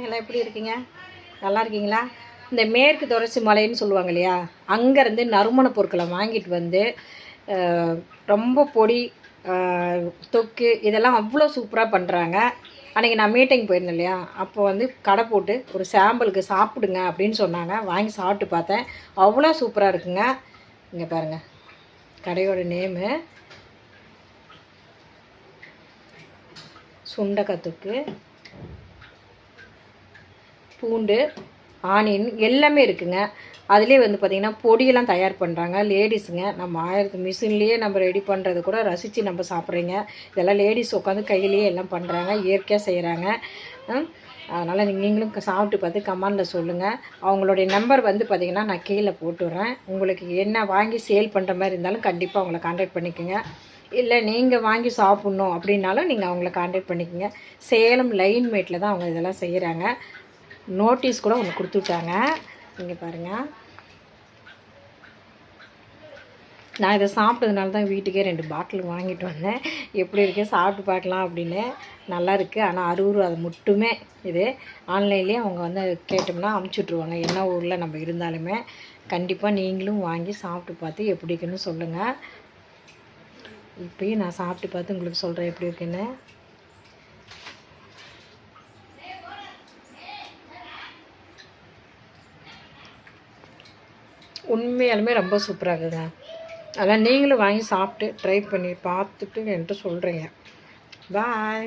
எல்லாம் எப்படி இருக்கீங்க? நல்லா இருக்கீங்களா? இந்த மேற்கு தொடர்ச்சி மலைன்னு சொல்லுவாங்க இல்லையா, அங்கேருந்து நறுமண பொருட்களை வாங்கிட்டு வந்து ரொம்ப பொடி தொக்கு இதெல்லாம் அவ்வளோ சூப்பராக பண்ணுறாங்க. அன்றைக்கி நான் மீட்டிங் போயிருந்தேன் இல்லையா, அப்போ வந்து கடை போட்டு ஒரு சாம்பிளுக்கு சாப்பிடுங்க அப்படின்னு சொன்னாங்க. வாங்கி சாப்பிட்டு பார்த்தேன். அவ்வளோ சூப்பராக இருக்குங்க. இங்கே பாருங்கள், கடையோட நேமு சுண்டக்காய் தொக்கு, பூண்டு, ஆனியன் எல்லாமே இருக்குங்க. அதிலே வந்து பார்த்திங்கன்னா பொடியெல்லாம் தயார் பண்ணுறாங்க. லேடிஸுங்க நம்ம மிஷின்லேயே நம்ம ரெடி பண்ணுறது கூட ரசித்து நம்ம சாப்பிட்றீங்க. இதெல்லாம் லேடிஸ் உட்காந்து கையிலேயே எல்லாம் பண்ணுறாங்க, இயற்கையாக செய்கிறாங்க. அதனால் நீங்களும் சாப்பிட்டு பார்த்து கமெண்டில் சொல்லுங்கள். அவங்களுடைய நம்பர் வந்து பார்த்திங்கன்னா நான் கீழே போட்டுடுறேன். உங்களுக்கு என்ன வாங்கி சேல் பண்ணுற மாதிரி இருந்தாலும் கண்டிப்பாக அவங்கள கான்டாக்ட் பண்ணிக்கோங்க. இல்லை நீங்கள் வாங்கி சாப்பிட்ணும் அப்படின்னாலும் நீங்கள் அவங்கள கான்டாக்ட் பண்ணிக்கோங்க. சேலம் லைன்மேட்டில் தான் அவங்க இதெல்லாம் செய்கிறாங்க. நோட்டீஸ் கூட ஒன்று கொடுத்துட்டாங்க. இங்கே பாருங்கள், நான் இதை சாப்பிட்டதுனால தான் வீட்டுக்கே 2 பாட்டில் வாங்கிட்டு வந்தேன். எப்படி இருக்கே சாப்பிட்டு பார்க்கலாம் அப்படின்னு. நல்லா இருக்குது. ஆனால் 60 ரூபா அது மட்டுமே. இது ஆன்லைன்லேயே அவங்க வந்து கேட்டோம்னா அமுச்சுட்ருவாங்க, என்ன ஊரில் நம்ம இருந்தாலுமே. கண்டிப்பாக நீங்களும் வாங்கி சாப்பிட்டு பார்த்து எப்படி இருக்குன்னு சொல்லுங்கள். இப்போயும் நான் சாப்பிட்டு பார்த்து உங்களுக்கு சொல்கிறேன் எப்படி இருக்குன்னு. உண்மையாலுமே ரொம்ப சூப்பராக இருக்குதுங்க. அதான் நீங்களும் வாங்கி சாப்பிட்டு ட்ரை பண்ணி பார்த்துட்டு என்கிட்ட சொல்கிறீங்க. பாய்.